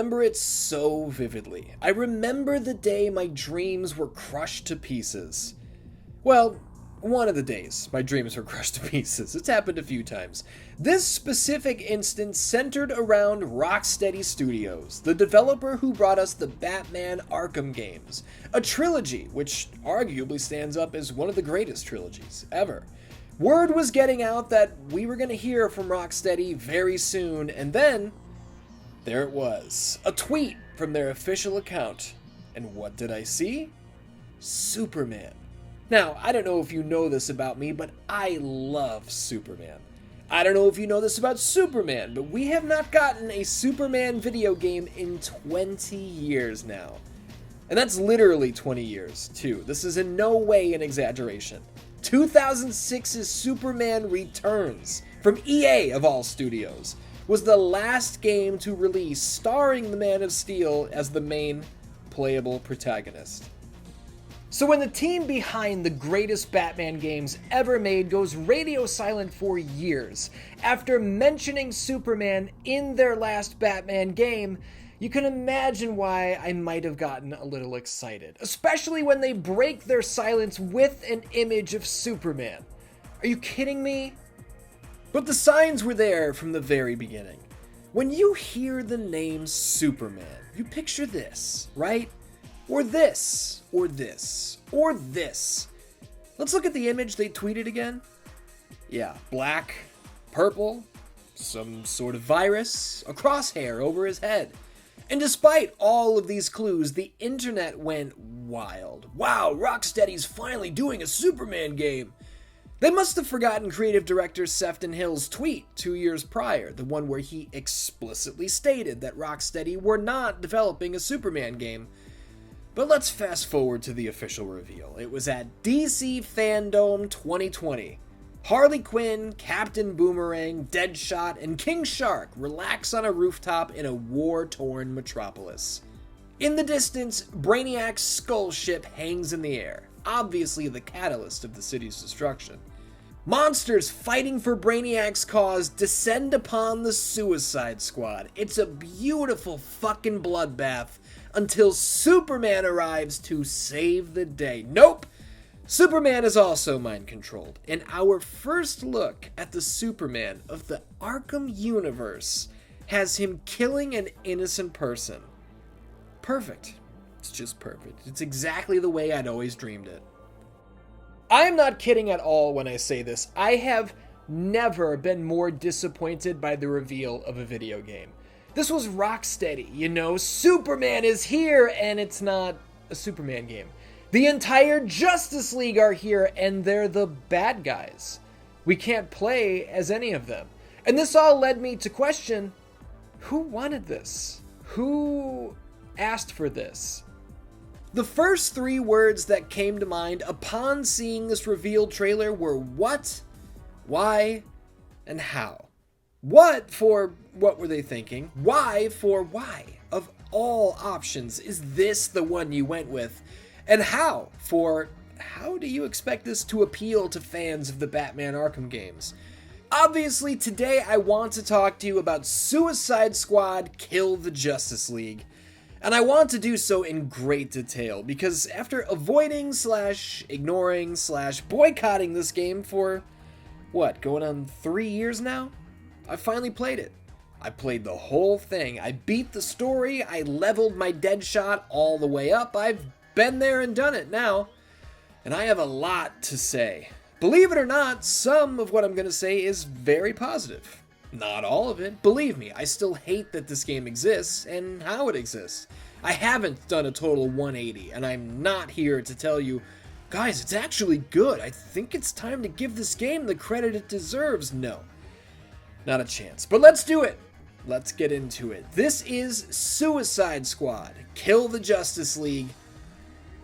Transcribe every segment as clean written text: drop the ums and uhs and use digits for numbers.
remember it so vividly. I remember the day my dreams were crushed to pieces. Well, one of the days my dreams were crushed to pieces. It's happened a few times. This specific instance centered around Rocksteady Studios, the developer who brought us the Batman Arkham games, a trilogy which arguably stands up as one of the greatest trilogies ever. Word was getting out that we were going to hear from Rocksteady very soon, and then there it was, a tweet from their official account. And what did I see? Superman. Now, I don't know if you know this about me, but I love Superman. I don't know if you know this about Superman, but we have not gotten a Superman video game in 20 years now. And that's literally 20 years, too. This is in no way an exaggeration. 2006's Superman Returns, from EA of all studios, was the last game to release starring the Man of Steel as the main playable protagonist. So when the team behind the greatest Batman games ever made goes radio silent for years after mentioning Superman in their last Batman game, you can imagine why I might have gotten a little excited, especially when they break their silence with an image of Superman. Are you kidding me? But the signs were there from the very beginning. When you hear the name Superman, you picture this, right? Or this, or this, or this. Let's look at the image they tweeted again. Yeah, black, purple, some sort of virus, a crosshair over his head. And despite all of these clues, the internet went wild. Wow, Rocksteady's finally doing a Superman game. They must have forgotten creative director Sefton Hill's tweet 2 years prior, the one where he explicitly stated that Rocksteady were not developing a Superman game. But let's fast forward to the official reveal. It was at DC Fandom 2020. Harley Quinn, Captain Boomerang, Deadshot, and King Shark relax on a rooftop in a war-torn metropolis. In the distance, Brainiac's skull ship hangs in the air, obviously the catalyst of the city's destruction. Monsters fighting for Brainiac's cause descend upon the Suicide Squad. It's a beautiful fucking bloodbath until Superman arrives to save the day. Nope! Superman is also mind-controlled, and our first look at the Superman of the Arkham universe has him killing an innocent person. Perfect. It's just perfect. It's exactly the way I'd always dreamed it. I am not kidding at all when I say this. I have never been more disappointed by the reveal of a video game. This was Rocksteady, you know, Superman is here, and it's not a Superman game. The entire Justice League are here, and they're the bad guys. We can't play as any of them. And this all led me to question, who wanted this? Who asked for this? The first 3 words that came to mind upon seeing this reveal trailer were what, why, and how. What for what were they thinking? Why for why? Of all options, is this the one you went with? And how for how do you expect this to appeal to fans of the Batman Arkham games? Obviously, today I want to talk to you about Suicide Squad Kill the Justice League. And I want to do so in great detail, because after avoiding / ignoring / boycotting this game for, going on 3 years now? I finally played it. I played the whole thing. I beat the story. I leveled my Deadshot all the way up. I've been there and done it now. And I have a lot to say. Believe it or not, some of what I'm going to say is very positive. Not all of it. Believe me, I still hate that this game exists and how it exists. I haven't done a total 180, and I'm not here to tell you, guys, it's actually good. I think it's time to give this game the credit it deserves. No, not a chance. But let's do it. Let's get into it. This is Suicide Squad Kill the Justice League.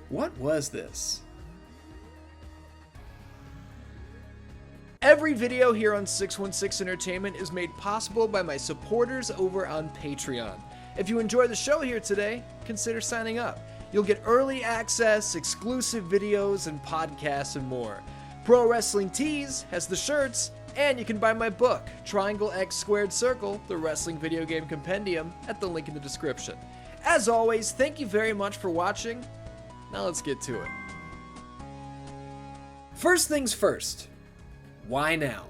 What was this? Every video here on 616 Entertainment is made possible by my supporters over on Patreon. If you enjoy the show here today, consider signing up. You'll get early access, exclusive videos, and podcasts and more. Pro Wrestling Tees has the shirts, And you can buy my book, Triangle X Squared Circle, the Wrestling Video Game Compendium, at the link in the description. As always, thank you very much for watching. Now let's get to it. First things first, why now?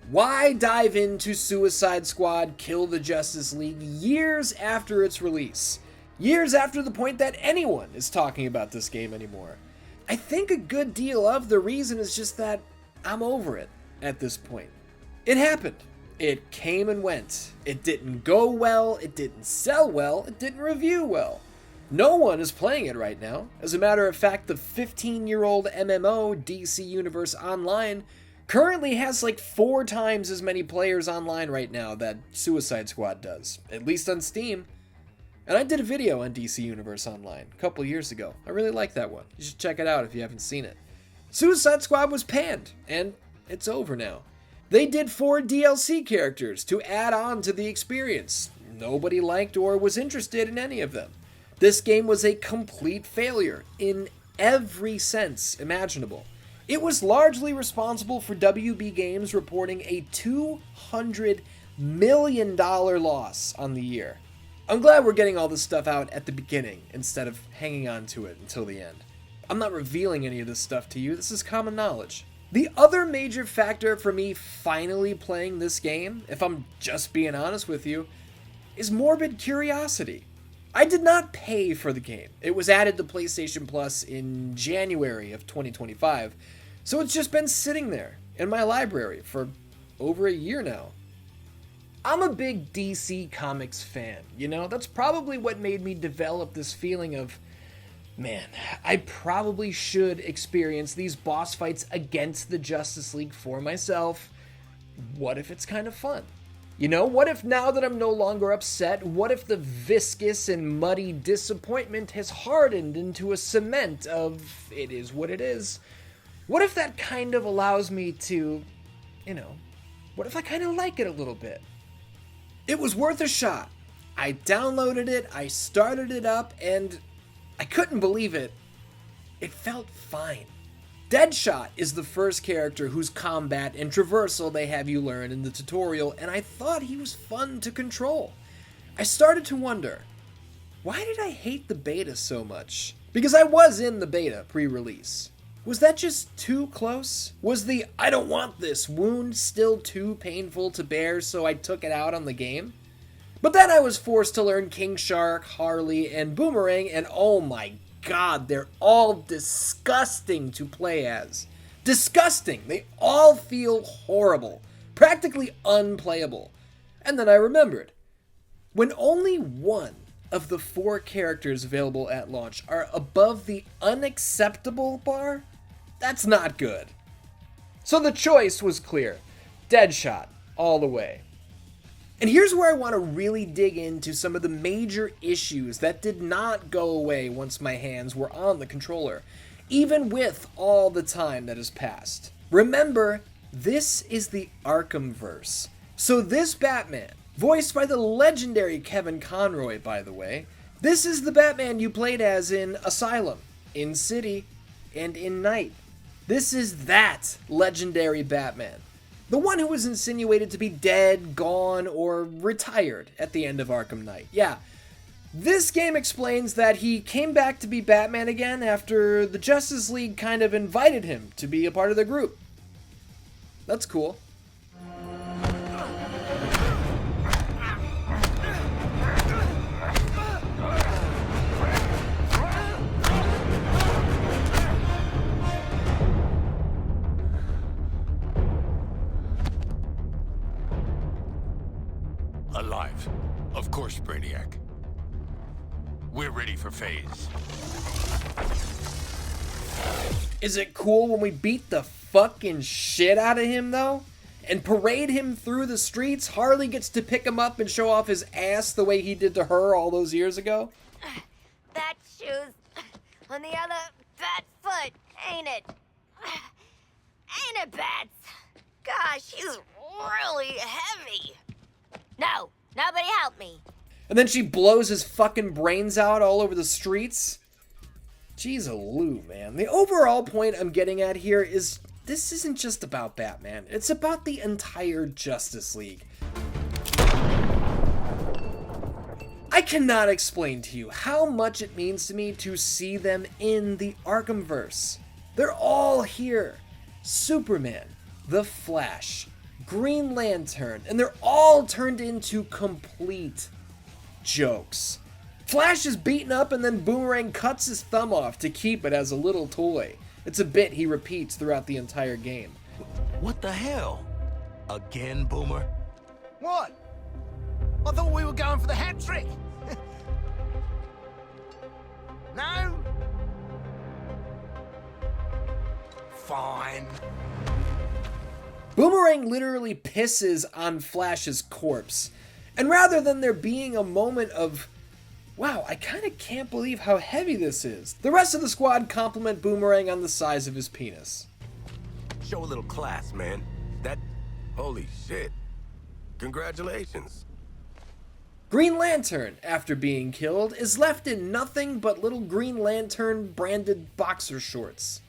Why dive into Suicide Squad Kill the Justice League years after its release? Years after the point that anyone is talking about this game anymore. I think a good deal of the reason is just that I'm over it at this point. It happened. It came and went. It didn't go well, it didn't sell well, it didn't review well. No one is playing it right now. As a matter of fact, the 15-year-old MMO DC Universe Online currently has like 4 times as many players online right now that Suicide Squad does, at least on Steam. And I did a video on DC Universe Online a couple years ago. I really like that one. You should check it out if you haven't seen it. Suicide Squad was panned, and it's over now. They did 4 DLC characters to add on to the experience. Nobody liked or was interested in any of them. This game was a complete failure in every sense imaginable. It was largely responsible for WB Games reporting a $200 million loss on the year. I'm glad we're getting all this stuff out at the beginning instead of hanging on to it until the end. I'm not revealing any of this stuff to you, this is common knowledge. The other major factor for me finally playing this game, if I'm just being honest with you, is morbid curiosity. I did not pay for the game. It was added to PlayStation Plus in January of 2025, so it's just been sitting there in my library for over a year now. I'm a big DC Comics fan, you know? That's probably what made me develop this feeling of, man, I probably should experience these boss fights against the Justice League for myself. What if it's kind of fun? You know, what if now that I'm no longer upset, what if the viscous and muddy disappointment has hardened into a cement of it is what it is? What if that kind of allows me to, you know, what if I kind of like it a little bit? It was worth a shot. I downloaded it, I started it up, and I couldn't believe it. It felt fine. Deadshot is the first character whose combat and traversal they have you learn in the tutorial, and I thought he was fun to control. I started to wonder, why did I hate the beta so much? Because I was in the beta pre-release. Was that just too close? Was the I don't want this wound still too painful to bear, so I took it out on the game? But then I was forced to learn King Shark, Harley, and Boomerang, and oh my god, they're all disgusting to play as. Disgusting! They all feel horrible. Practically unplayable. And then I remembered. When only one of the 4 characters available at launch are above the unacceptable bar, that's not good. So the choice was clear. Deadshot, all the way. And here's where I want to really dig into some of the major issues that did not go away once my hands were on the controller, even with all the time that has passed. Remember, this is the Arkhamverse. So this Batman, voiced by the legendary Kevin Conroy, by the way, this is the Batman you played as in Asylum, in City, and in Night. This is that legendary Batman. The one who was insinuated to be dead, gone, or retired at the end of Arkham Knight. Yeah, this game explains that he came back to be Batman again after the Justice League kind of invited him to be a part of the group. That's cool. Alive. Of course, Brainiac. We're ready for phase. Is it cool when we beat the fucking shit out of him, though? And parade him through the streets? Harley gets to pick him up and show off his ass the way he did to her all those years ago? Bat shoes on the other bat foot, ain't it? Ain't it, Bats? Gosh, he's really heavy. No, nobody help me. And then she blows his fucking brains out all over the streets? Jeez-a-loo, man. The overall point I'm getting at here is this isn't just about Batman. It's about the entire Justice League. I cannot explain to you how much it means to me to see them in the Arkhamverse. They're all here. Superman, The Flash, Green Lantern, and they're all turned into complete jokes. Flash is beaten up and then Boomerang cuts his thumb off to keep it as a little toy. It's a bit he repeats throughout the entire game. What the hell? Again, Boomer? What? I thought we were going for the hat trick. No? Fine. Boomerang literally pisses on Flash's corpse. And rather than there being a moment of, wow, I kind of can't believe how heavy this is, the rest of the squad compliment Boomerang on the size of his penis. Show a little class, man. Holy shit. Congratulations. Green Lantern, after being killed, is left in nothing but little Green Lantern branded boxer shorts.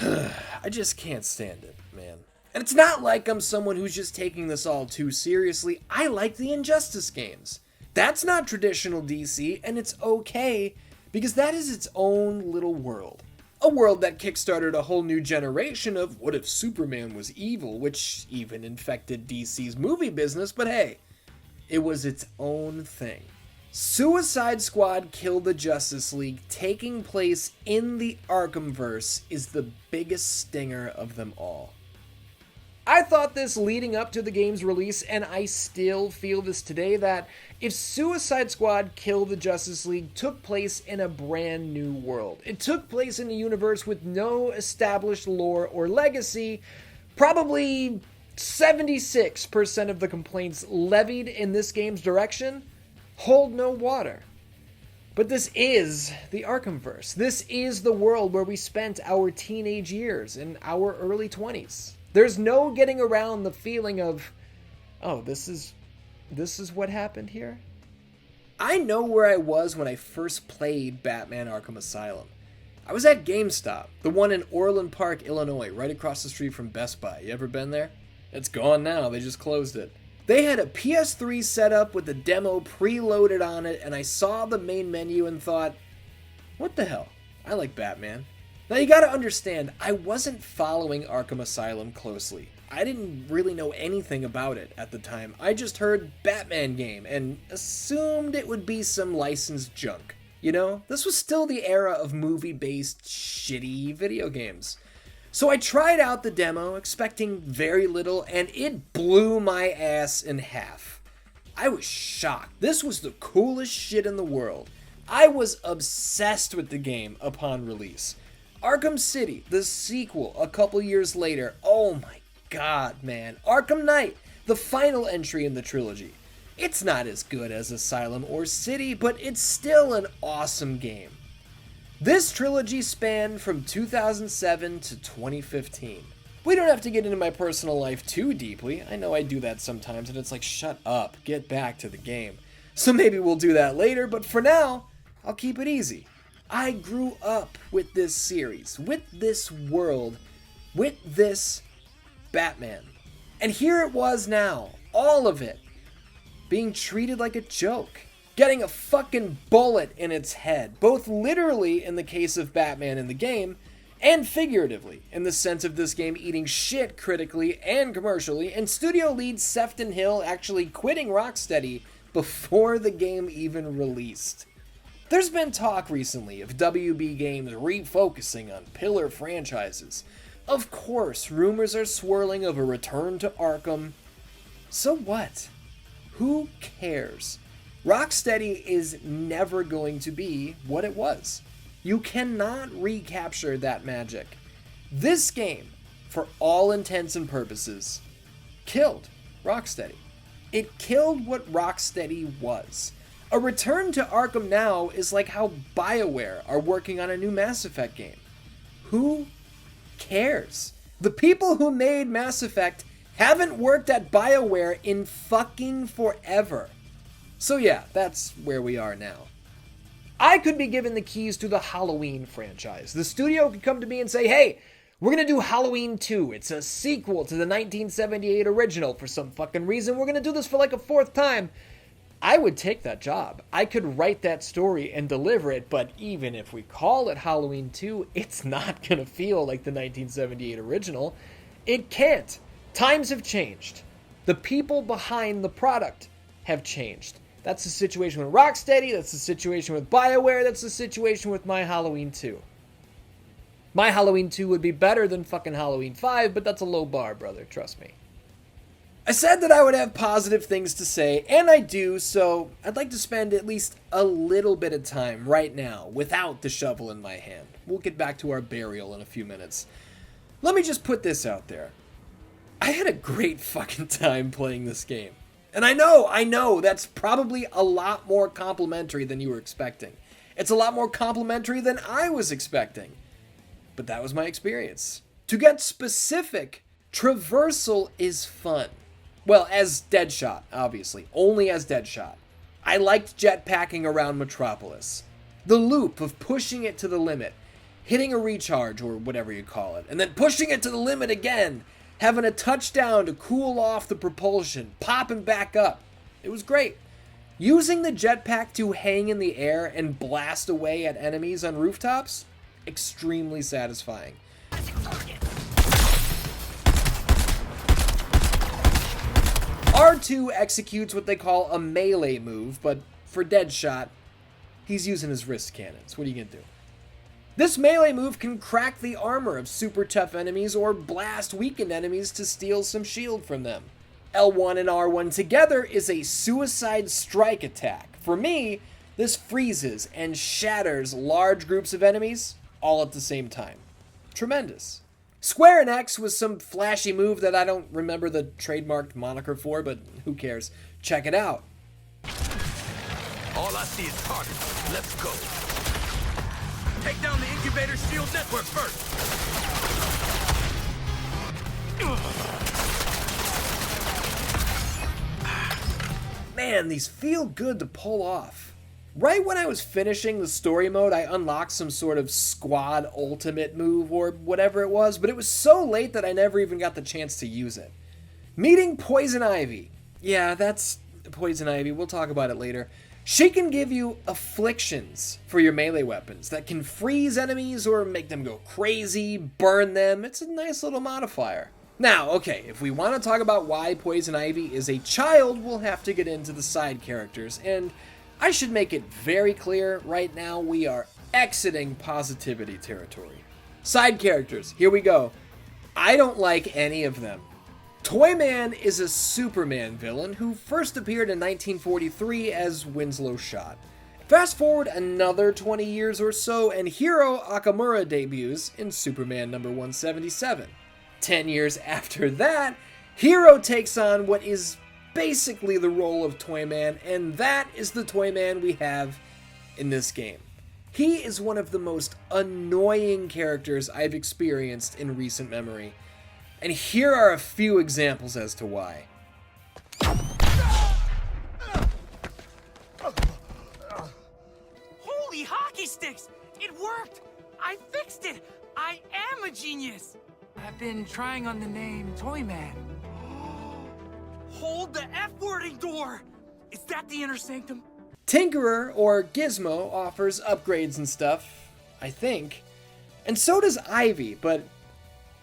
I just can't stand it, man. And it's not like I'm someone who's just taking this all too seriously. I like the Injustice games. That's not traditional DC, and it's okay, because that is its own little world. A world that kickstarted a whole new generation of what if Superman was evil, which even infected DC's movie business, but hey, it was its own thing. Suicide Squad Kill the Justice League taking place in the Arkhamverse is the biggest stinger of them all. I thought this leading up to the game's release, and I still feel this today, that if Suicide Squad Kill the Justice League took place in a brand new world, it took place in a universe with no established lore or legacy, probably 76% of the complaints levied in this game's direction hold no water. But this is the Arkhamverse. This is the world where we spent our teenage years and our early 20s. There's no getting around the feeling of, oh, this is what happened here? I know where I was when I first played Batman Arkham Asylum. I was at GameStop, the one in Orland Park, Illinois, right across the street from Best Buy. You ever been there? It's gone now, they just closed it. They had a PS3 set up with the demo preloaded on it, and I saw the main menu and thought, what the hell? I like Batman. Now you gotta understand, I wasn't following Arkham Asylum closely. I didn't really know anything about it at the time. I just heard Batman game and assumed it would be some licensed junk. You know, this was still the era of movie-based shitty video games. So I tried out the demo, expecting very little, and it blew my ass in half. I was shocked. This was the coolest shit in the world. I was obsessed with the game upon release. Arkham City, the sequel, a couple years later. Oh my god, man. Arkham Knight, the final entry in the trilogy. It's not as good as Asylum or City, but it's still an awesome game. This trilogy spanned from 2007 to 2015. We don't have to get into my personal life too deeply. I know I do that sometimes, and it's like, shut up, get back to the game. So maybe we'll do that later, but for now, I'll keep it easy. I grew up with this series, with this world, with this Batman. And here it was now, all of it, being treated like a joke. Getting a fucking bullet in its head, both literally in the case of Batman in the game, and figuratively, in the sense of this game eating shit critically and commercially, and studio lead Sefton Hill actually quitting Rocksteady before the game even released. There's been talk recently of WB Games refocusing on pillar franchises. Of course, rumors are swirling of a return to Arkham. So what? Who cares? Rocksteady is never going to be what it was. You cannot recapture that magic. This game, for all intents and purposes, killed Rocksteady. It killed what Rocksteady was. A return to Arkham now is like how BioWare are working on a new Mass Effect game. Who cares? The people who made Mass Effect haven't worked at BioWare in fucking forever. So yeah, that's where we are now. I could be given the keys to the Halloween franchise. The studio could come to me and say, hey, We're gonna do Halloween 2. It's a sequel to the 1978 original. For some fucking reason, we're gonna do this for like a fourth time. I would take that job. I could write that story and deliver it, but even if we call it Halloween 2, it's not gonna feel like the 1978 original. It can't. Times have changed. The people behind the product have changed. That's the situation with Rocksteady, that's the situation with BioWare, that's the situation with My Halloween 2. My Halloween 2 would be better than fucking Halloween 5, but that's a low bar, brother, trust me. I said that I would have positive things to say, and I do, so I'd like to spend at least a little bit of time right now without the shovel in my hand. We'll get back to our burial in a few minutes. Let me just put this out there. I had a great fucking time playing this game. And I know, that's probably a lot more complimentary than you were expecting. It's a lot more complimentary than I was expecting. But that was my experience. To get specific, traversal is fun. Well, as Deadshot, obviously. Only as Deadshot. I liked jetpacking around Metropolis. The loop of pushing it to the limit, hitting a recharge, or whatever you call it, and then pushing it to the limit again, having a touchdown to cool off the propulsion, popping back up. It was great. Using the jetpack to hang in the air and blast away at enemies on rooftops, extremely satisfying. R2 executes what they call a melee move, but for Deadshot, he's using his wrist cannons. What are you gonna do? This melee move can crack the armor of super tough enemies or blast weakened enemies to steal some shield from them. L1 and R1 together is a suicide strike attack. For me, this freezes and shatters large groups of enemies all at the same time. Tremendous. Square and X was some flashy move that I don't remember the trademarked moniker for, but who cares? Check it out. All I see is targets. Let's go. Take down the incubator shield network first. Man, these feel good to pull off. Right when I was finishing the story mode, I unlocked some sort of squad ultimate move or whatever it was, but it was so late that I never even got the chance to use it. Meeting Poison Ivy. Yeah, that's Poison Ivy. We'll talk about it later. She can give you afflictions for your melee weapons that can freeze enemies or make them go crazy, burn them. It's a nice little modifier. Now, okay, if we want to talk about why Poison Ivy is a child, we'll have to get into the side characters, and I should make it very clear right now we are exiting positivity territory. Side characters, here we go. I don't like any of them. Toyman is a Superman villain who first appeared in 1943 as Winslow Schott. Fast forward another 20 years or so and Hiro Okamura debuts in Superman number 177. 10 years after that, Hiro takes on what is basically the role of Toyman, and that is the Toyman we have in this game. He is one of the most annoying characters I've experienced in recent memory, and here are a few examples as to why. Holy hockey sticks! It worked! I fixed it! I am a genius! I've been trying on the name Toyman. Hold the F-wording door! Is that the inner sanctum? Tinkerer, or Gizmo, offers upgrades and stuff, I think. And so does Ivy, but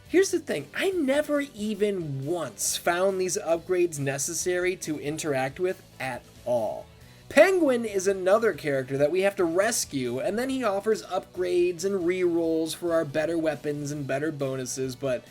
here's the thing. I never even once found these upgrades necessary to interact with at all. Penguin is another character that we have to rescue, and then he offers upgrades and rerolls for our better weapons and better bonuses, but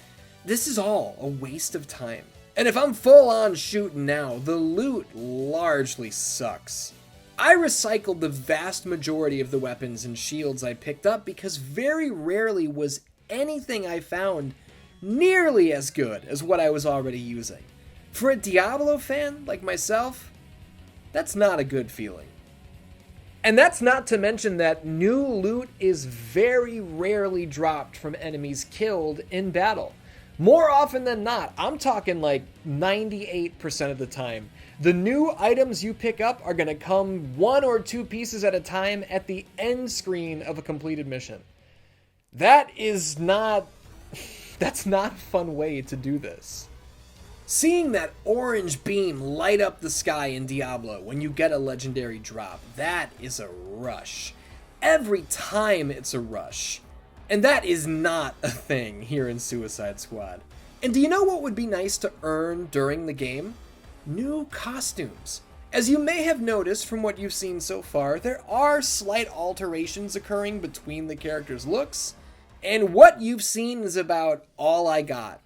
this is all a waste of time. And if I'm full on shooting now, the loot largely sucks. I recycled the vast majority of the weapons and shields I picked up because very rarely was anything I found nearly as good as what I was already using. For a Diablo fan like myself, that's not a good feeling. And that's not to mention that new loot is very rarely dropped from enemies killed in battle. More often than not, I'm talking like 98% of the time, the new items you pick up are going to come 1 or 2 pieces at a time at the end screen of a completed mission. That is not That's not a fun way to do this. Seeing that orange beam light up the sky in Diablo when you get a legendary drop, that is a rush. Every time it's a rush. And that is not a thing here in Suicide Squad. And do you know what would be nice to earn during the game? New costumes. As you may have noticed from what you've seen so far, there are slight alterations occurring between the characters' looks, and what you've seen is about all I got.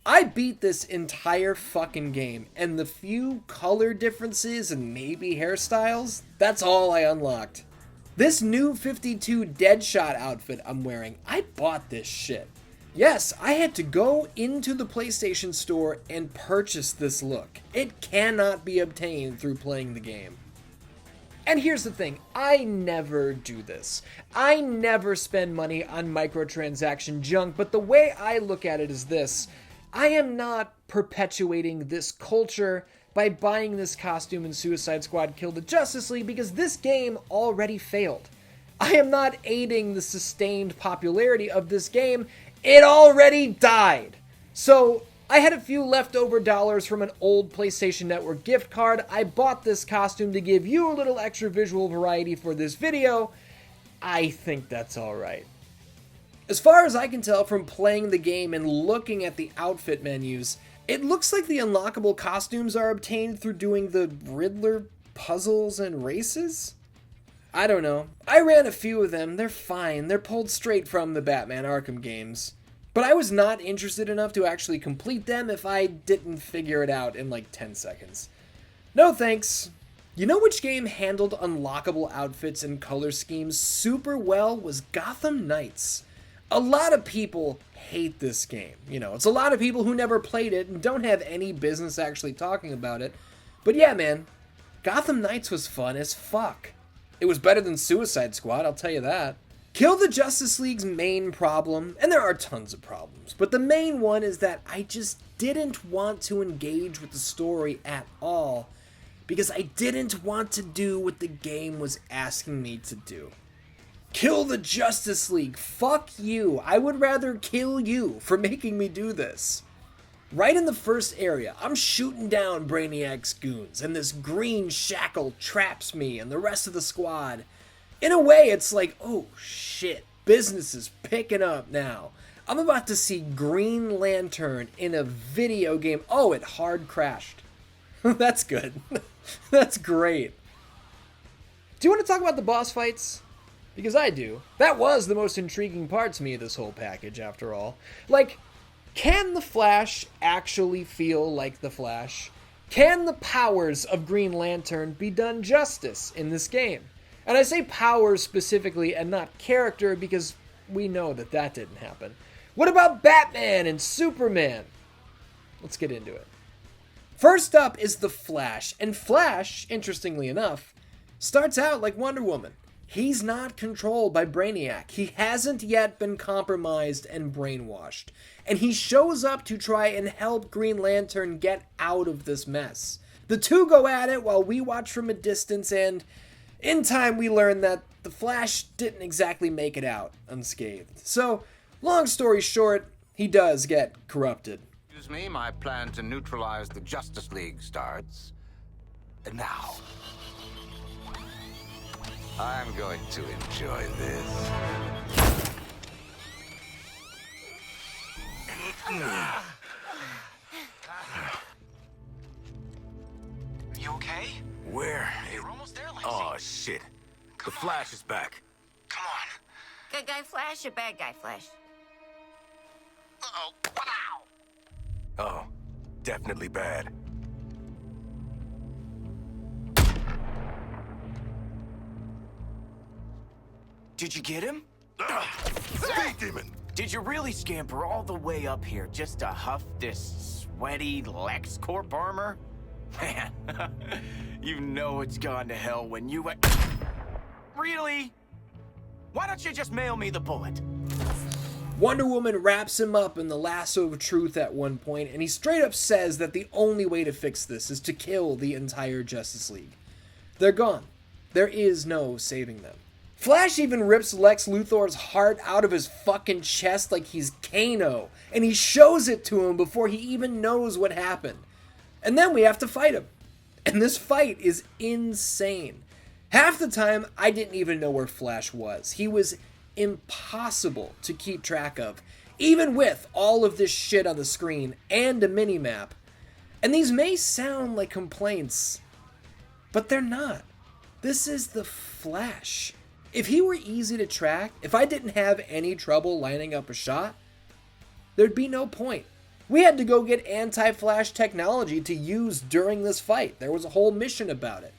I beat this entire fucking game, and the few color differences and maybe hairstyles, that's all I unlocked. This new 52 Deadshot outfit I'm wearing, I bought this shit. Yes, I had to go into the PlayStation Store and purchase this look. It cannot be obtained through playing the game. And here's the thing, I never do this. I never spend money on microtransaction junk, but the way I look at it is this. I am not perpetuating this culture by buying this costume in Suicide Squad Kill the Justice League because this game already failed. I am not aiding the sustained popularity of this game. It already died. So I had a few leftover dollars from an old PlayStation Network gift card. I bought this costume to give you a little extra visual variety for this video. I think that's alright. As far as I can tell from playing the game and looking at the outfit menus, it looks like the unlockable costumes are obtained through doing the Riddler puzzles and races? I don't know. I ran a few of them, they're fine, they're pulled straight from the Batman Arkham games. But I was not interested enough to actually complete them if I didn't figure it out in like 10 seconds. No thanks. You know which game handled unlockable outfits and color schemes super well was Gotham Knights. A lot of people hate this game. You know, it's a lot of people who never played it and don't have any business actually talking about it. But yeah, man, Gotham Knights was fun as fuck. It was better than Suicide Squad, I'll tell you that. Kill the Justice League's main problem, and there are tons of problems, but the main one is that I just didn't want to engage with the story at all because I didn't want to do what the game was asking me to do. Kill the Justice League, fuck you. I would rather kill you for making me do this. Right in the first area, I'm shooting down Brainiac's goons, and this green shackle traps me and the rest of the squad. In a way, it's like, oh shit, business is picking up now. I'm about to see Green Lantern in a video game. Oh, it hard crashed. That's good. That's great. Do you want to talk about the boss fights? Because I do. That was the most intriguing part to me of this whole package, after all. Like, can the Flash actually feel like the Flash? Can the powers of Green Lantern be done justice in this game? And I say powers specifically and not character because we know that that didn't happen. What about Batman and Superman? Let's get into it. First up is the Flash. And Flash, interestingly enough, starts out like Wonder Woman. He's not controlled by Brainiac. He hasn't yet been compromised and brainwashed. And he shows up to try and help Green Lantern get out of this mess. The two go at it while we watch from a distance, and in time we learn that the Flash didn't exactly make it out unscathed. So, long story short, he does get corrupted. Excuse me, my plan to neutralize the Justice League starts now. I'm going to enjoy this. You okay? Where? We're almost there, Lacey. Oh, shit. The Flash is back. Come on. Good guy Flash or bad guy Flash? Uh-oh. Wow. Oh, definitely bad. Did you get him? Speed Demon! Did you really scamper all the way up here just to huff this sweaty LexCorp armor? Man, you know it's gone to hell when you... Really? Why don't you just mail me the bullet? Wonder Woman wraps him up in the lasso of truth at one point, and he straight up says that the only way to fix this is to kill the entire Justice League. They're gone. There is no saving them. Flash even rips Lex Luthor's heart out of his fucking chest like he's Kano, and he shows it to him before he even knows what happened. And then we have to fight him. And this fight is insane. Half the time, I didn't even know where Flash was. He was impossible to keep track of, even with all of this shit on the screen and a minimap. And these may sound like complaints, but they're not. This is the Flash. If he were easy to track, if I didn't have any trouble lining up a shot, there'd be no point. We had to go get anti-Flash technology to use during this fight. There was a whole mission about it.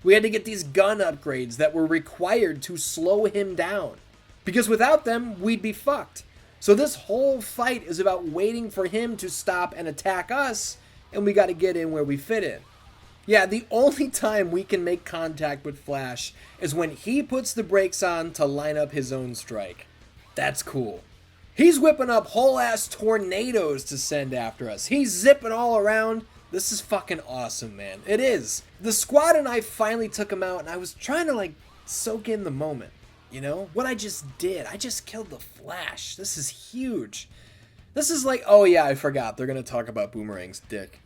We had to get these gun upgrades that were required to slow him down, because without them, we'd be fucked. So this whole fight is about waiting for him to stop and attack us, and we got to get in where we fit in. Yeah, the only time we can make contact with Flash is when he puts the brakes on to line up his own strike. That's cool. He's whipping up whole-ass tornadoes to send after us. He's zipping all around. This is fucking awesome, man. It is. The squad and I finally took him out, and I was trying to, soak in the moment. You know? What I just did. I just killed the Flash. This is huge. This is oh yeah, I forgot. They're going to talk about Boomerang's dick.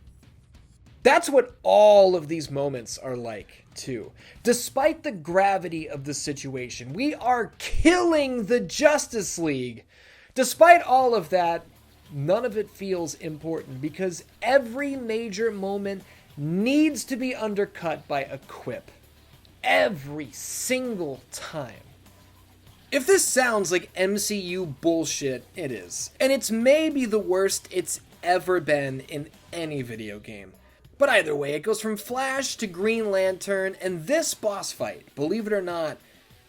That's what all of these moments are like, too. Despite the gravity of the situation, we are killing the Justice League. Despite all of that, none of it feels important because every major moment needs to be undercut by a quip. Every single time. If this sounds like MCU bullshit, it is. And it's maybe the worst it's ever been in any video game. But either way, it goes from Flash to Green Lantern, and this boss fight, believe it or not,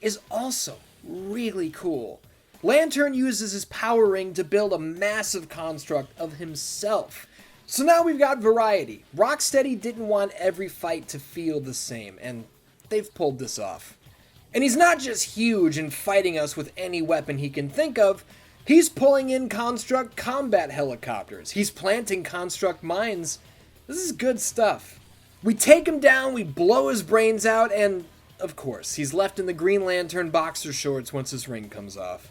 is also really cool. Lantern uses his power ring to build a massive construct of himself. So now we've got variety. Rocksteady didn't want every fight to feel the same, and they've pulled this off. And he's not just huge and fighting us with any weapon he can think of, he's pulling in Construct combat helicopters. He's planting Construct mines. This is good stuff. We take him down, we blow his brains out, and, of course, he's left in the Green Lantern boxer shorts once his ring comes off.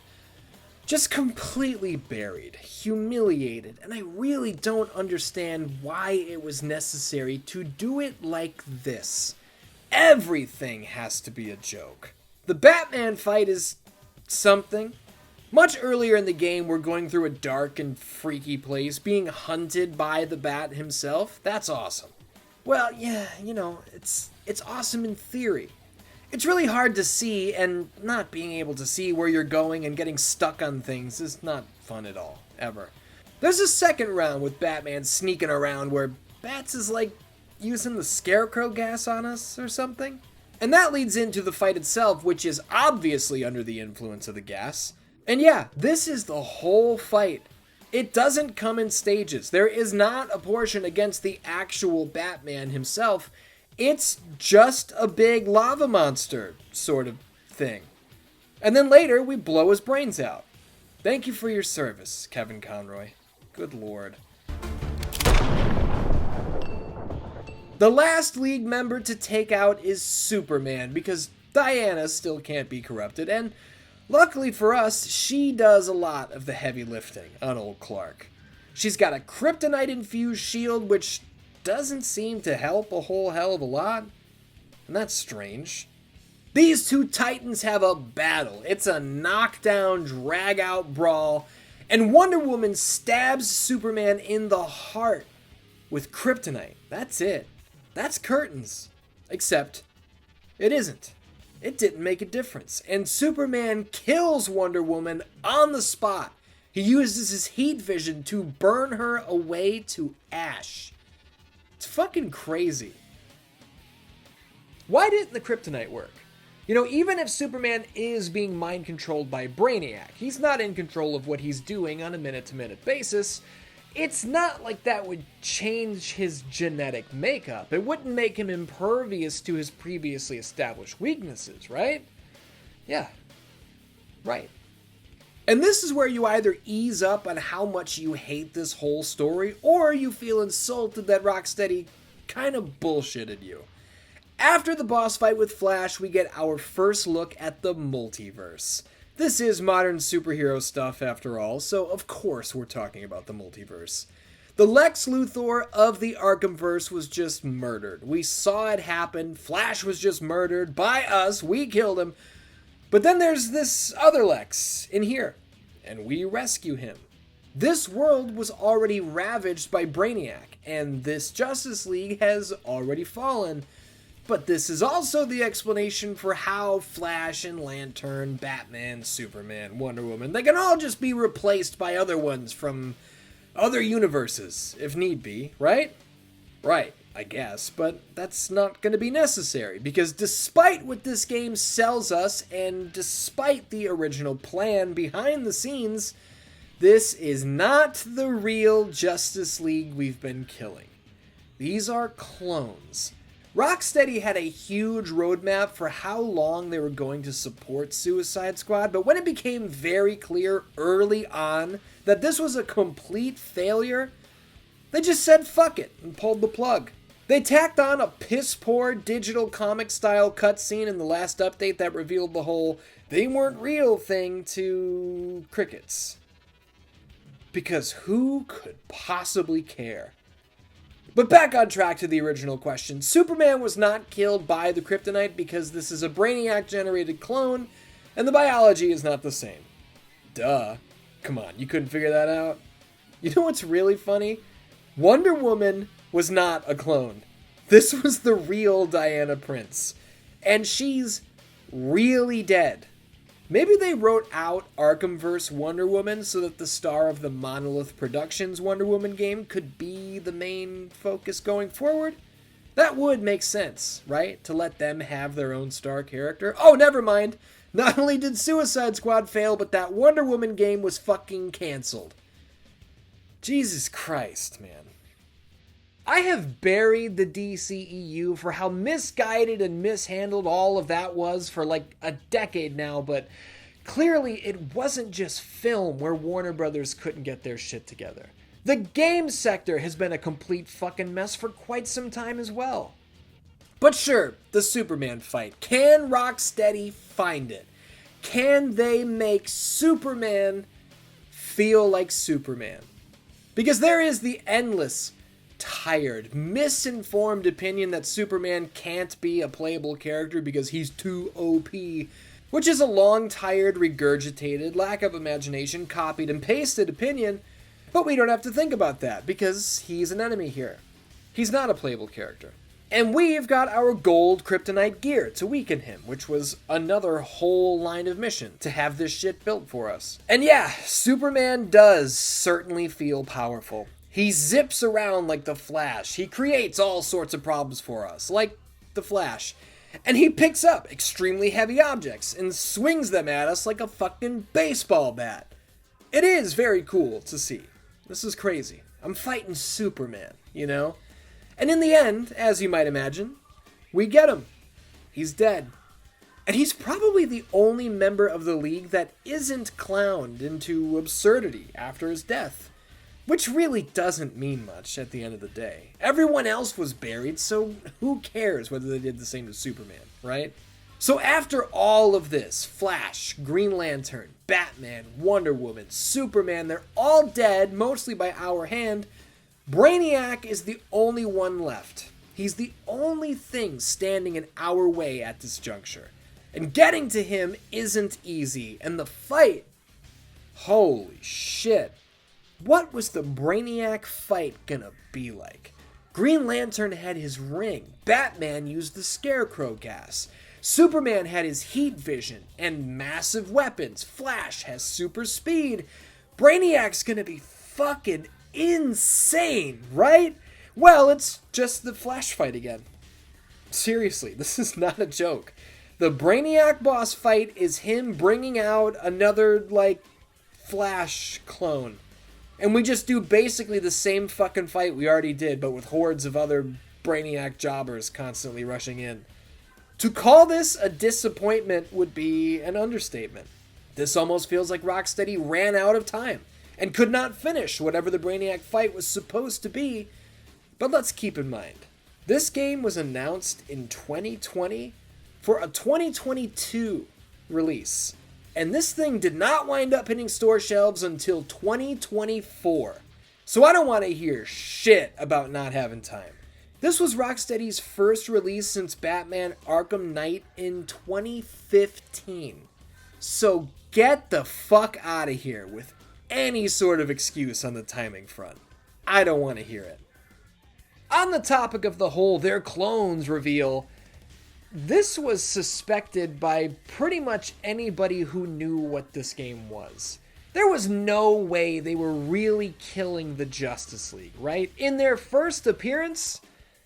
Just completely buried, humiliated, and I really don't understand why it was necessary to do it like this. Everything has to be a joke. The Batman fight is something. Much earlier in the game, we're going through a dark and freaky place, being hunted by the Bat himself. That's awesome. Well, yeah, it's awesome in theory. It's really hard to see, and not being able to see where you're going and getting stuck on things is not fun at all, ever. There's a second round with Batman sneaking around where Bats is using the Scarecrow gas on us or something. And that leads into the fight itself, which is obviously under the influence of the gas. And yeah, this is the whole fight. It doesn't come in stages. There is not a portion against the actual Batman himself. It's just a big lava monster sort of thing. And then later, we blow his brains out. Thank you for your service, Kevin Conroy. Good lord. The last League member to take out is Superman, because Diana still can't be corrupted, and luckily for us, she does a lot of the heavy lifting on old Clark. She's got a kryptonite-infused shield, which doesn't seem to help a whole hell of a lot, and that's strange. These two titans have a battle. It's a knockdown, drag-out brawl, and Wonder Woman stabs Superman in the heart with kryptonite. That's it. That's curtains. Except, it isn't. It didn't make a difference. And Superman kills Wonder Woman on the spot. He uses his heat vision to burn her away to ash. It's fucking crazy. Why didn't the kryptonite work? Even if Superman is being mind-controlled by Brainiac, he's not in control of what he's doing on a minute-to-minute basis. It's not like that would change his genetic makeup. It wouldn't make him impervious to his previously established weaknesses, right? Yeah, right. And this is where you either ease up on how much you hate this whole story, or you feel insulted that Rocksteady kind of bullshitted you. After the boss fight with Flash, we get our first look at the multiverse. This is modern superhero stuff after all, so of course we're talking about the multiverse. The Lex Luthor of the Arkhamverse was just murdered. We saw it happen. Flash was just murdered by us. We killed him. But then there's this other Lex in here, and we rescue him. This world was already ravaged by Brainiac, and this Justice League has already fallen. But this is also the explanation for how Flash and Lantern, Batman, Superman, Wonder Woman, they can all just be replaced by other ones from other universes, if need be, right? Right, I guess, but that's not going to be necessary, because despite what this game sells us, and despite the original plan behind the scenes, this is not the real Justice League we've been killing. These are clones. Rocksteady had a huge roadmap for how long they were going to support Suicide Squad, but when it became very clear early on that this was a complete failure, they just said fuck it and pulled the plug. They tacked on a piss-poor digital comic-style cutscene in the last update that revealed the whole "they weren't real" thing to crickets. Because who could possibly care? But back on track to the original question. Superman was not killed by the kryptonite because this is a Brainiac-generated clone, and the biology is not the same. Duh. Come on, you couldn't figure that out? You know what's really funny? Wonder Woman was not a clone. This was the real Diana Prince. And she's really dead. Maybe they wrote out Arkhamverse Wonder Woman so that the star of the Monolith Productions Wonder Woman game could be the main focus going forward? That would make sense, right? To let them have their own star character. Oh, never mind. Not only did Suicide Squad fail, but that Wonder Woman game was fucking canceled. Jesus Christ, man. I have buried the DCEU for how misguided and mishandled all of that was for like a decade now, but clearly it wasn't just film where Warner Brothers couldn't get their shit together. The game sector has been a complete fucking mess for quite some time as well. But sure, the Superman fight. Can Rocksteady find it? Can they make Superman feel like Superman? Because there is the endless, tired, misinformed opinion that Superman can't be a playable character because he's too OP, which is a long, tired, regurgitated, lack of imagination, copied and pasted opinion, but we don't have to think about that because he's an enemy here. He's not a playable character. And we've got our gold kryptonite gear to weaken him, which was another whole line of mission to have this shit built for us. And yeah, Superman does certainly feel powerful. He zips around like the Flash. He creates all sorts of problems for us, like the Flash. And he picks up extremely heavy objects and swings them at us like a fucking baseball bat. It is very cool to see. This is crazy. I'm fighting Superman, you know? And in the end, as you might imagine, we get him. He's dead. And he's probably the only member of the League that isn't clowned into absurdity after his death. Which really doesn't mean much at the end of the day. Everyone else was buried, so who cares whether they did the same to Superman, right? So after all of this, Flash, Green Lantern, Batman, Wonder Woman, Superman, they're all dead, mostly by our hand. Brainiac is the only one left. He's the only thing standing in our way at this juncture. And getting to him isn't easy, and the fight, holy shit. What was the Brainiac fight gonna be like? Green Lantern had his ring. Batman used the Scarecrow gas. Superman had his heat vision and massive weapons. Flash has super speed. Brainiac's gonna be fucking insane, right? Well, it's just the Flash fight again. Seriously, this is not a joke. The Brainiac boss fight is him bringing out another, Flash clone. And we just do basically the same fucking fight we already did, but with hordes of other Brainiac jobbers constantly rushing in. To call this a disappointment would be an understatement. This almost feels like Rocksteady ran out of time and could not finish whatever the Brainiac fight was supposed to be. But let's keep in mind, This game was announced in 2020 for a 2022 release. And this thing did not wind up hitting store shelves until 2024. So I don't want to hear shit about not having time. This was Rocksteady's first release since Batman Arkham Knight in 2015. So get the fuck out of here with any sort of excuse on the timing front. I don't want to hear it. On the topic of the whole "they're clones" reveal, this was suspected by pretty much anybody who knew what this game was. There was no way they were really killing the Justice League, right? In their first appearance?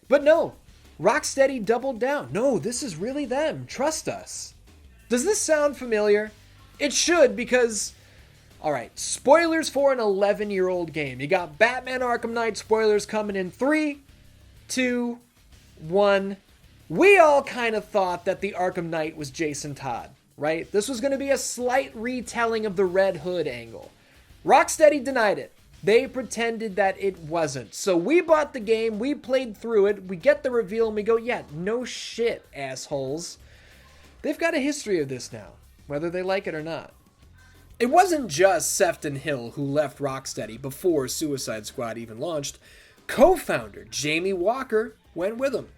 But no, Rocksteady doubled down. No, this is really them. Trust us. Does this sound familiar? It should, because... Alright, spoilers for an 11-year-old game. You got Batman Arkham Knight spoilers coming in 3, 2, 1... We all kind of thought that the Arkham Knight was Jason Todd, right? This was going to be a slight retelling of the Red Hood angle. Rocksteady denied it. They pretended that it wasn't. So we bought the game, we played through it, we get the reveal, and we go, yeah, no shit, assholes. They've got a history of this now, whether they like it or not. It wasn't just Sefton Hill who left Rocksteady before Suicide Squad even launched. Co-founder Jamie Walker went with him.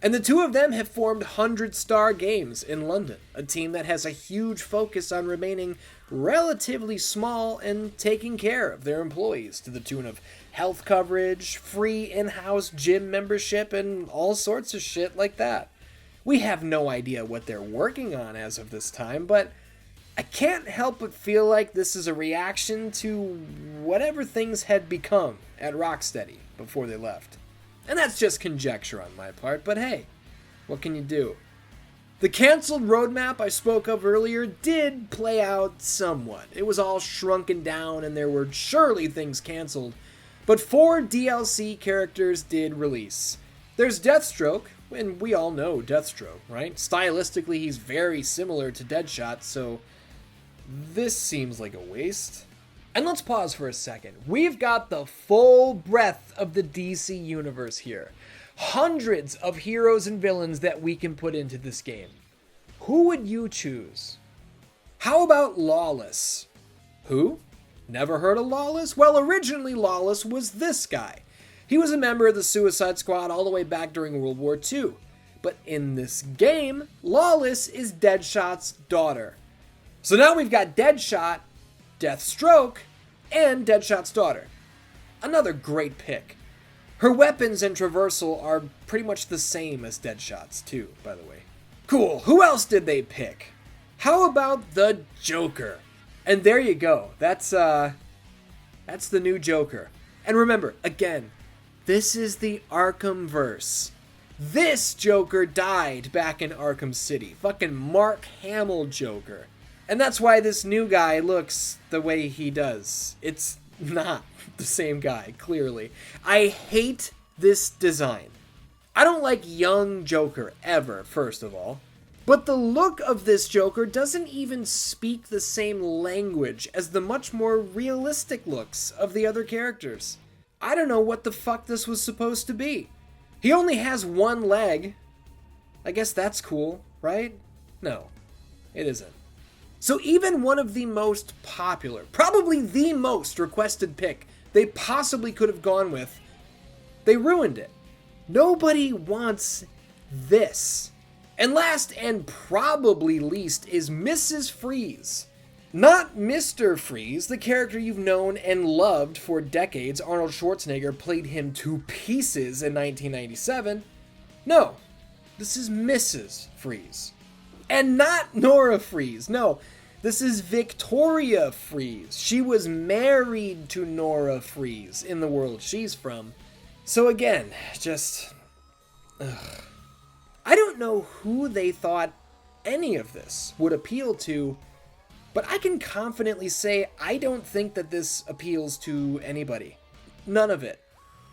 And the two of them have formed 100 Star Games in London, a team that has a huge focus on remaining relatively small and taking care of their employees to the tune of health coverage, free in-house gym membership, and all sorts of shit like that. We have no idea what they're working on as of this time, but I can't help but feel like this is a reaction to whatever things had become at Rocksteady before they left. And that's just conjecture on my part, but hey, what can you do? The canceled roadmap I spoke of earlier did play out somewhat. It was all shrunken down and there were surely things canceled, but 4 DLC characters did release. There's Deathstroke, and we all know Deathstroke, right? Stylistically, he's very similar to Deadshot, so this seems like a waste. And let's pause for a second. We've got the full breadth of the DC universe here. Hundreds of heroes and villains that we can put into this game. Who would you choose? How about Lawless? Who? Never heard of Lawless? Well, originally Lawless was this guy. He was a member of the Suicide Squad all the way back during World War II. But in this game, Lawless is Deadshot's daughter. So now we've got Deadshot, Deathstroke, and Deadshot's daughter. Another great pick. Her weapons and traversal are pretty much the same as Deadshot's too, by the way. Cool, who else did they pick? How about the Joker? And there you go, that's the new Joker. And remember, again, this is the Arkhamverse. This Joker died back in Arkham City. Fucking Mark Hamill Joker. And that's why this new guy looks the way he does. It's not the same guy, clearly. I hate this design. I don't like young Joker ever, first of all. But the look of this Joker doesn't even speak the same language as the much more realistic looks of the other characters. I don't know what the fuck this was supposed to be. He only has one leg. I guess that's cool, right? No, it isn't. So even one of the most popular, probably the most requested pick they possibly could have gone with, they ruined it. Nobody wants this. And last and probably least is Mrs. Freeze. Not Mr. Freeze, the character you've known and loved for decades. Arnold Schwarzenegger played him to pieces in 1997. No, this is Mrs. Freeze. And not Nora Freeze, no. This is Victoria Freeze. She was married to Nora Freeze in the world she's from. So again, just... I don't know who they thought any of this would appeal to, but I can confidently say I don't think that this appeals to anybody. None of it.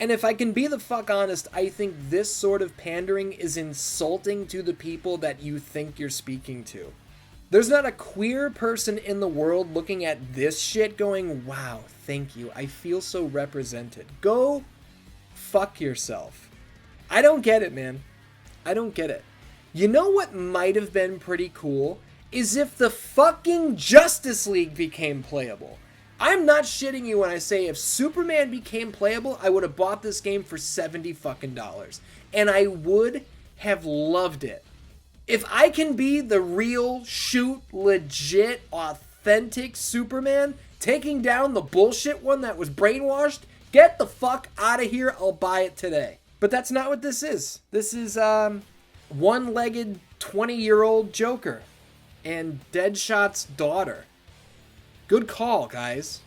And if I can be the fuck honest, I think this sort of pandering is insulting to the people that you think you're speaking to. There's not a queer person in the world looking at this shit going, wow, thank you, I feel so represented. Go fuck yourself. I don't get it, man. I don't get it. You know what might have been pretty cool? Is if the fucking Justice League became playable. I'm not shitting you when I say if Superman became playable, I would have bought this game for $70 fucking dollars. And I would have loved it. If I can be the real, shoot, legit, authentic Superman, taking down the bullshit one that was brainwashed, get the fuck out of here, I'll buy it today. But that's not what this is. This is, one-legged 20-year-old Joker and Deadshot's daughter. Good call, guys.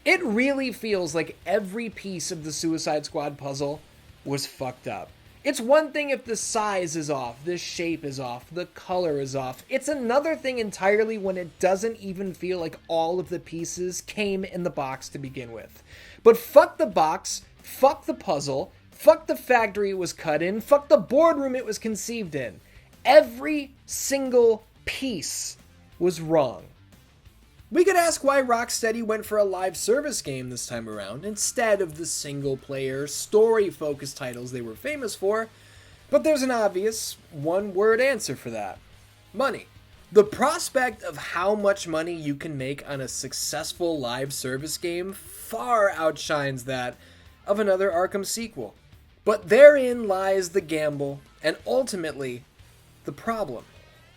It really feels like every piece of the Suicide Squad puzzle was fucked up. It's one thing if the size is off, the shape is off, the color is off. It's another thing entirely when it doesn't even feel like all of the pieces came in the box to begin with. But fuck the box, fuck the puzzle, fuck the factory it was cut in, fuck the boardroom it was conceived in. Every single piece was wrong. We could ask why Rocksteady went for a live service game this time around instead of the single-player, story-focused titles they were famous for, but there's an obvious, one-word answer for that. Money. The prospect of how much money you can make on a successful live service game far outshines that of another Arkham sequel. But therein lies the gamble, and ultimately, the problem.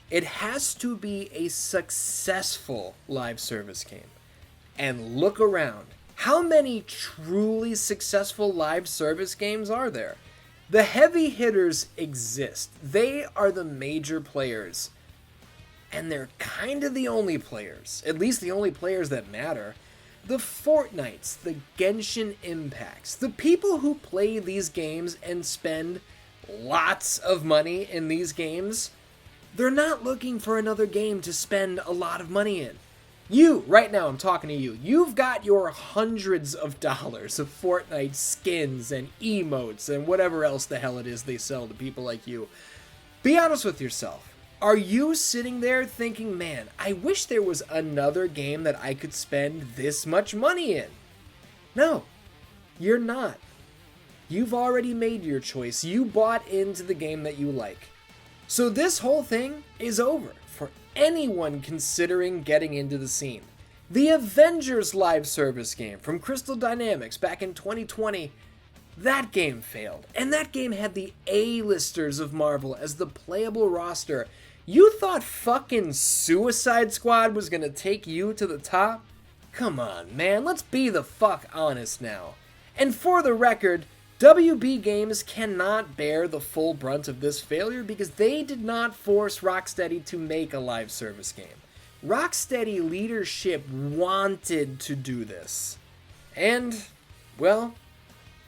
It has to be a successful live service game. And look around. How many truly successful live service games are there? The heavy hitters exist. They are the major players. And they're kind of the only players. At least the only players that matter. The Fortnites, the Genshin Impacts, the people who play these games and spend lots of money in these games, they're not looking for another game to spend a lot of money in. You, right now I'm talking to you, you've got your hundreds of dollars of Fortnite skins and emotes and whatever else the hell it is they sell to people like you. Be honest with yourself. Are you sitting there thinking, man, I wish there was another game that I could spend this much money in? No, you're not. You've already made your choice. You bought into the game that you like. So this whole thing is over for anyone considering getting into the scene. The Avengers live service game from Crystal Dynamics back in 2020, that game failed. And that game had the A-listers of Marvel as the playable roster. You thought fucking Suicide Squad was gonna take you to the top? Come on, man, let's be the fuck honest now. And for the record, WB Games cannot bear the full brunt of this failure because they did not force Rocksteady to make a live service game. Rocksteady leadership wanted to do this. And, well,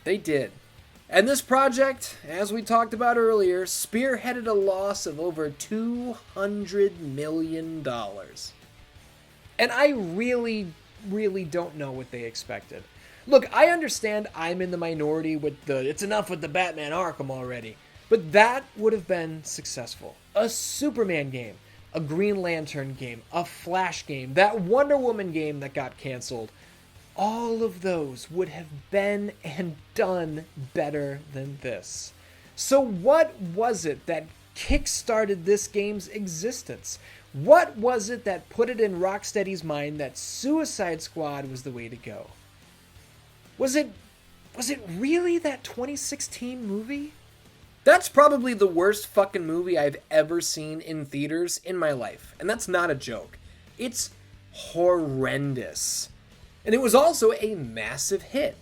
they did. And this project, as we talked about earlier, spearheaded a loss of over $200 million. And I really don't know what they expected. Look, I understand I'm in the minority with the it's enough with the Batman Arkham already, but that would have been successful. A Superman game, a Green Lantern game, a Flash game, that Wonder Woman game that got canceled. All of those would have been and done better than this. So what was it that kick-started this game's existence? What was it that put it in Rocksteady's mind that Suicide Squad was the way to go? Was it really that 2016 movie? That's probably the worst fucking movie I've ever seen in theaters in my life. And that's not a joke. It's horrendous. And it was also a massive hit.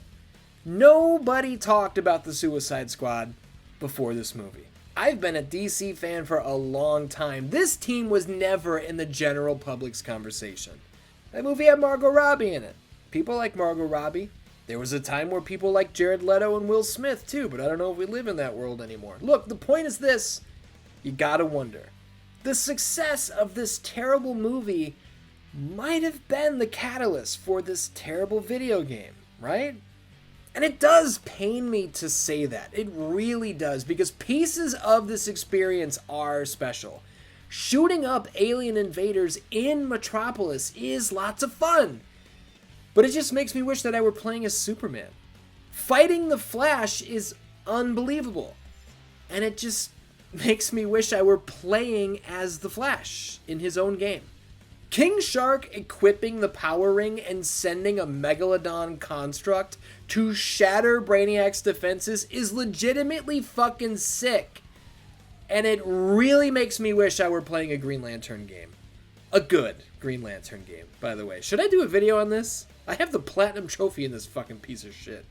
Nobody talked about the Suicide Squad before this movie. I've been a DC fan for a long time. This team was never in the general public's conversation. That movie had Margot Robbie in it. People like Margot Robbie. There was a time where people liked Jared Leto and Will Smith too, but I don't know if we live in that world anymore. Look, the point is this. You gotta wonder. The success of this terrible movie might have been the catalyst for this terrible video game, right? And it does pain me to say that. It really does, because pieces of this experience are special. Shooting up alien invaders in Metropolis is lots of fun. But it just makes me wish that I were playing as Superman. Fighting the Flash is unbelievable. And it just makes me wish I were playing as the Flash in his own game. King Shark equipping the power ring and sending a Megalodon construct to shatter Brainiac's defenses is legitimately fucking sick. And it really makes me wish I were playing a Green Lantern game. A good Green Lantern game, by the way. Should I do a video on this? I have the Platinum Trophy in this fucking piece of shit.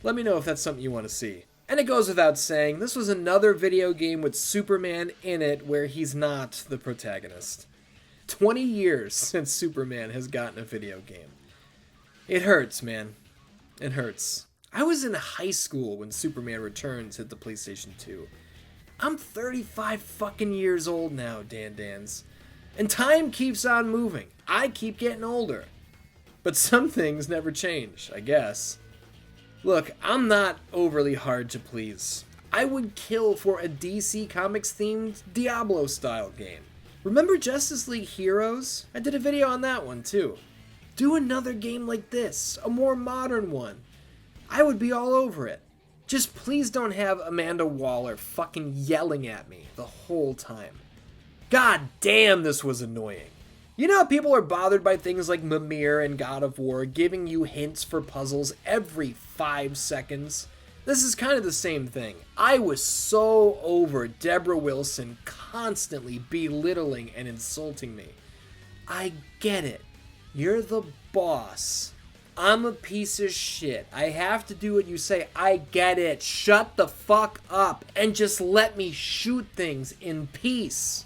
Let me know if that's something you want to see. And it goes without saying, this was another video game with Superman in it where he's not the protagonist. 20 years since Superman has gotten a video game. It hurts, man. It hurts. I was in high school when Superman Returns hit the PlayStation 2. I'm 35 fucking years old now, Dan. And time keeps on moving. I keep getting older. But some things never change, I guess. Look, I'm not overly hard to please. I would kill for a DC Comics themed Diablo style game. Remember Justice League Heroes? I did a video on that one too. Do another game like this, a more modern one. I would be all over it. Just please don't have Amanda Waller fucking yelling at me the whole time. God damn, this was annoying. You know how people are bothered by things like Mimir and God of War giving you hints for puzzles every 5 seconds? This is kind of the same thing. I was so over Deborah Wilson constantly belittling and insulting me. I get it. You're the boss. I'm a piece of shit. I have to do what you say. I get it. Shut the fuck up and just let me shoot things in peace.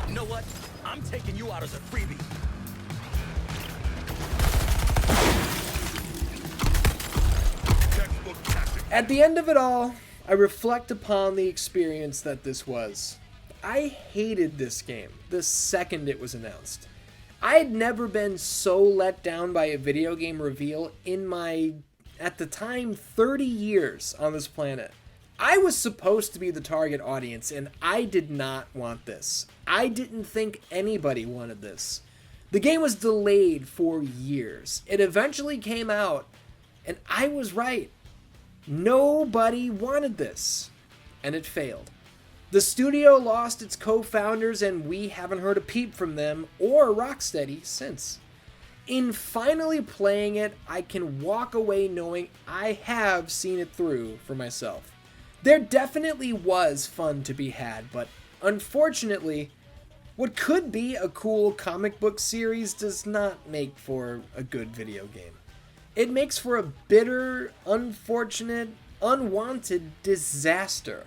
You know what? I'm taking you out as a freebie. At the end of it all, I reflect upon the experience that this was. I hated this game the second it was announced. I had never been so let down by a video game reveal in my, at the time, 30 years on this planet. I was supposed to be the target audience, and I did not want this. I didn't think anybody wanted this. The game was delayed for years. It eventually came out, and I was right. Nobody wanted this, and it failed. The studio lost its co-founders, and we haven't heard a peep from them or Rocksteady since. In finally playing it, I can walk away knowing I have seen it through for myself. There definitely was fun to be had, but unfortunately, what could be a cool comic book series does not make for a good video game. It makes for a bitter, unfortunate, unwanted disaster.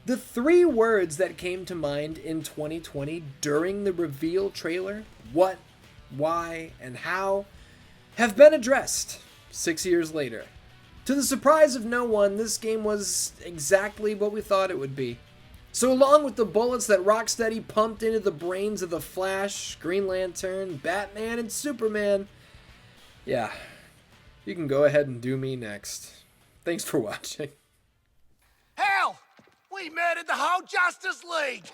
The 3 words that came to mind in 2020 during the reveal trailer, what, why, and how, have been addressed 6 years later. To the surprise of no one, this game was exactly what we thought it would be. So along with the bullets that Rocksteady pumped into the brains of the Flash, Green Lantern, Batman, and Superman, yeah, you can go ahead and do me next. Thanks for watching. Hell! We murdered the whole Justice League!